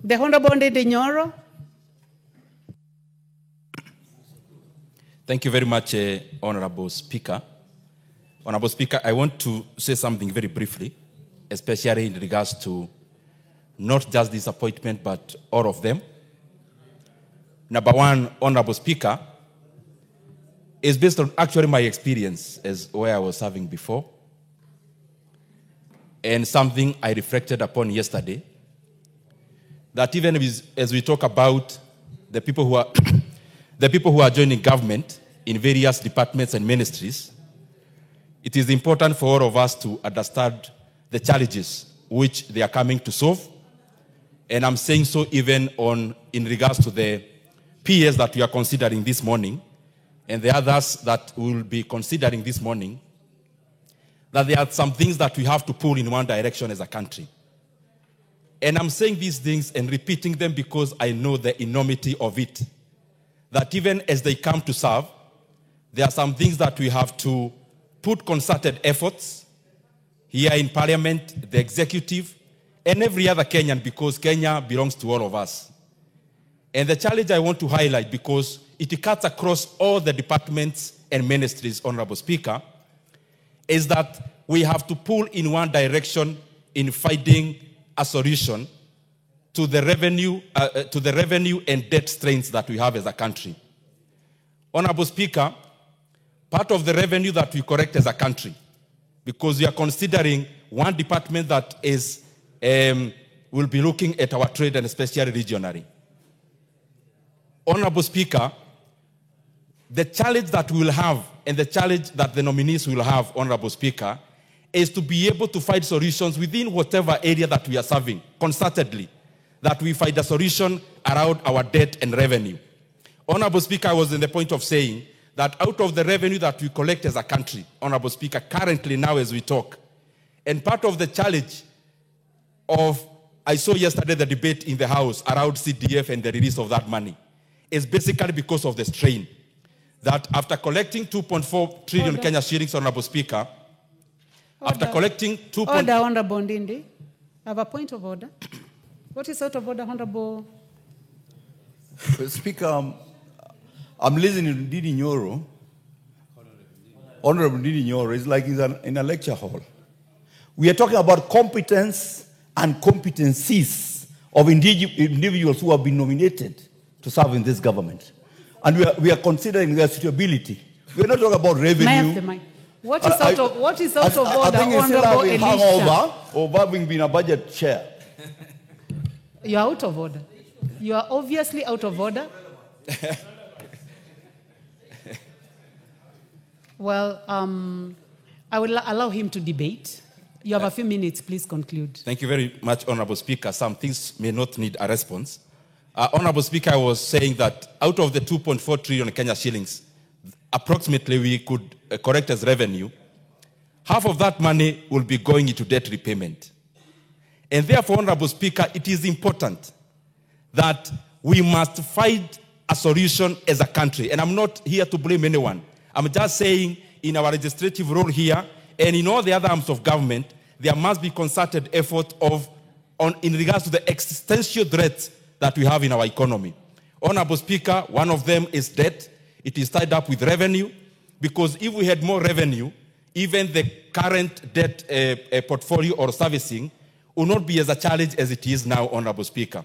The Honorable Ndindi Nyoro. Thank you very much, Honorable Speaker. Honorable Speaker, I want to say something very briefly, especially in regards to not just this appointment, but all of them. Number one, Honorable Speaker, is based on actually my experience as where I was serving before, and something I reflected upon yesterday, that even as we talk about the people who are the people who are joining government in various departments and ministries, it is important for all of us to understand the challenges which they are coming to solve. And I'm saying so even in regards to the PS that we are considering this morning and the others that we will be considering this morning, that there are some things that we have to pull in one direction as a country. And I'm saying these things and repeating them because I know the enormity of it. That even as they come to serve, there are some things that we have to put concerted efforts here in Parliament, the executive, and every other Kenyan, because Kenya belongs to all of us. And the challenge I want to highlight, because it cuts across all the departments and ministries, Honorable Speaker, is that we have to pull in one direction in finding a solution to the revenue and debt strains that we have as a country. Honorable Speaker, part of the revenue that we collect as a country, because we are considering one department that is will be looking at our trade and especially regionally. Honorable Speaker, the challenge that we will have and the challenge that the nominees will have, Honorable Speaker, is to be able to find solutions within whatever area that we are serving, concertedly, that we find a solution around our debt and revenue. Honorable Speaker, I was in the point of saying that out of the revenue that we collect as a country, Honorable Speaker, currently now as we talk, and part of the challenge I saw yesterday the debate in the House around CDF and the release of that money, is basically because of the strain. That after collecting 2.4 trillion Kenya shillings, Honorable Speaker, after collecting 2. Order, Honorable Ndindi. I have a point of order. What is out of order, Honorable? Speaker, I'm listening to Ndindi Nyoro. Honorable Ndindi Nyoro is like he's in a lecture hall. We are talking about competence and competencies of individuals who have been nominated to serve in this government. And we are considering their suitability. We are not talking about revenue. May I have the mic? What is out of order, I think it's still Honorable having Elisha? hangover of having been a budget chair. You are out of order. You are obviously out of order. Well, I will allow him to debate. You have a few minutes. Please conclude. Thank you very much, Honorable Speaker. Some things may not need a response. Honorable Speaker, I was saying that out of the 2.4 trillion Kenya shillings, approximately we could correct as revenue, half of that money will be going into debt repayment. And therefore, Honorable Speaker, it is important that we must find a solution as a country. And I'm not here to blame anyone. I'm just saying in our legislative role here and in all the other arms of government, there must be concerted effort in regards to the existential threats that we have in our economy. Honorable Speaker, one of them is debt. It is tied up with revenue, because if we had more revenue, even the current debt portfolio or servicing will not be as a challenge as it is now, Honorable Speaker.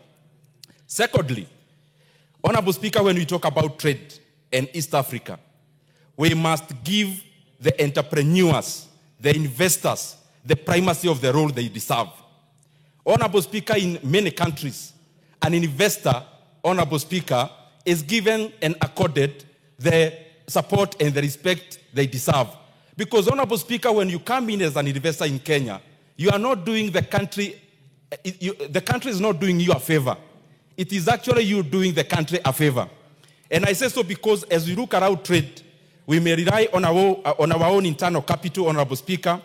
Secondly, Honorable Speaker, when we talk about trade and East Africa, we must give the entrepreneurs, the investors, the primacy of the role they deserve. Honorable Speaker, in many countries, an investor, Honorable Speaker, is given and accorded the support and the respect they deserve. Because, Honorable Speaker, when you come in as an investor in Kenya, you are not doing the country is not doing you a favor. It is actually you doing the country a favor. And I say so because as we look around trade, we may rely on our own internal capital, Honorable Speaker,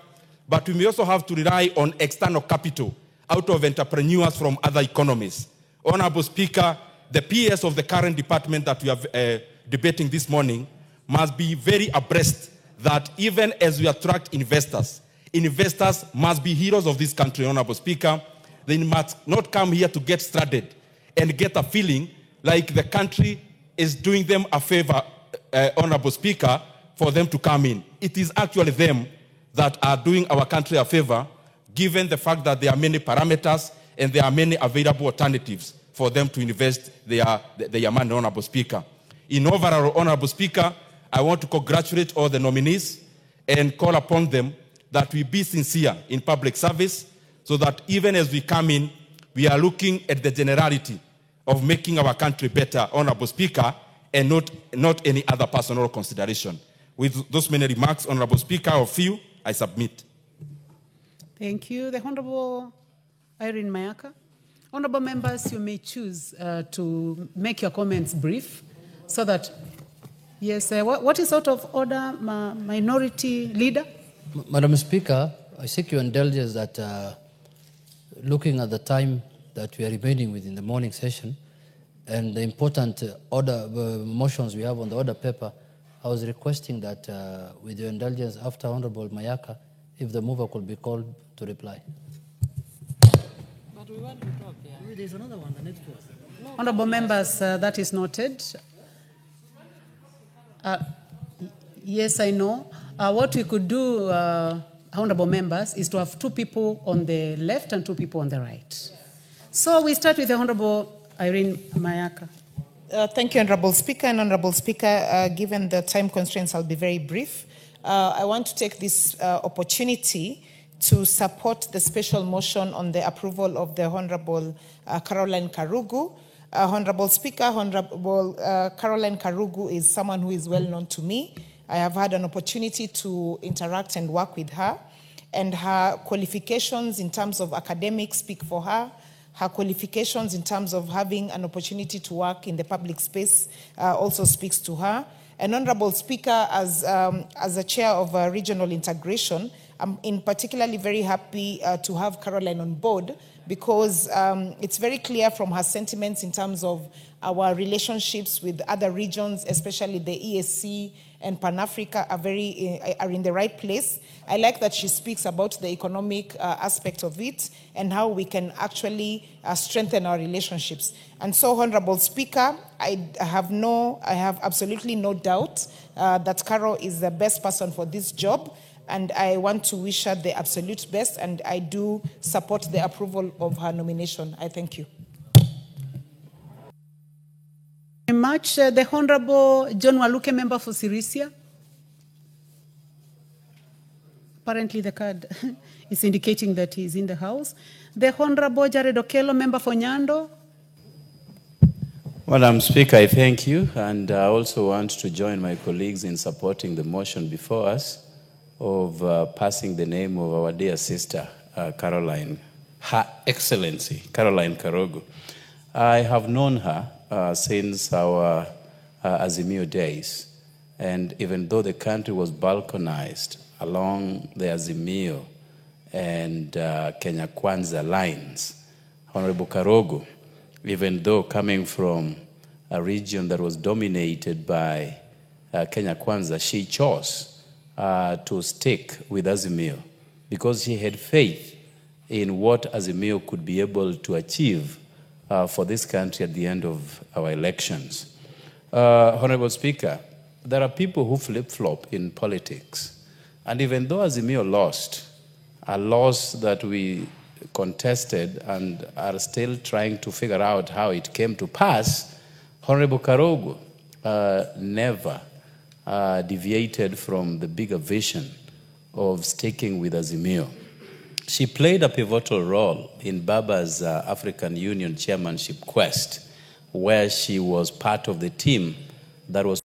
but we may also have to rely on external capital out of entrepreneurs from other economies. Honorable Speaker, the PS of the current department that we are debating this morning must be very abreast that even as we attract investors, investors must be heroes of this country, Honorable Speaker. They must not come here to get started, and get a feeling like the country is doing them a favor, Honorable Speaker, for them to come in. It is actually them that are doing our country a favor, given the fact that there are many parameters and there are many available alternatives for them to invest their money, Honorable Speaker. In overall, Honorable Speaker, I want to congratulate all the nominees and call upon them that we be sincere in public service so that even as we come in, we are looking at the generality of making our country better, Honorable Speaker, and not any other personal consideration. With those many remarks, Honorable Speaker, of you, I submit. Thank you. The Honorable Irene Mayaka. Honorable members, you may choose to make your comments brief so that, yes, what is out of order, Minority Leader? Madam Speaker, I seek your indulgence that looking at the time that we are remaining within the morning session and the important motions we have on the order paper, I was requesting that with your indulgence after Honorable Mayaka, if the mover could be called to reply. But we want to talk, yeah. There's another one, the next one. Honorable members, that is noted. Yes, I know. What we could do, honorable members, is to have 2 people on the left and 2 people on the right. So we start with the Honorable Irene Mayaka. Thank you, Honorable Speaker. And Honorable Speaker, given the time constraints, I'll be very brief. I want to take this opportunity to support the special motion on the approval of the Honorable Caroline Karugu. Honorable Speaker, Honorable Caroline Karugu is someone who is well known to me. I have had an opportunity to interact and work with her, and her qualifications in terms of academics speak for her. Her qualifications in terms of having an opportunity to work in the public space also speaks to her. And Honorable Speaker, as a chair of regional integration, I'm in particularly very happy to have Caroline on board because it's very clear from her sentiments in terms of our relationships with other regions, especially the EAC and Pan-Africa are in the right place. I like that she speaks about the economic aspect of it and how we can actually strengthen our relationships. And so, Honorable Speaker, I have absolutely no doubt that Caro is the best person for this job, and I want to wish her the absolute best, and I do support the approval of her nomination. I thank you. Very much. The Honorable John Waluke, member for Sirisia. Apparently the card is indicating that he is in the house. The Honorable Jared Okello, member for Nyando. Madam Speaker, I thank you, and I also want to join my colleagues in supporting the motion before us of passing the name of our dear sister, Caroline, Her Excellency, Caroline Karugu. I have known her since our Azimio days, and even though the country was balkanized along the Azimio and Kenya Kwanza lines, Honorable Karugu, even though coming from a region that was dominated by Kenya Kwanza, she chose to stick with Azimio because she had faith in what Azimio could be able to achieve for this country at the end of our elections. Honorable Speaker, there are people who flip-flop in politics. And even though Azimio lost, a loss that we contested and are still trying to figure out how it came to pass, Honorable Karugu never deviated from the bigger vision of sticking with Azimio. She played a pivotal role in Baba's African Union chairmanship quest, where she was part of the team that was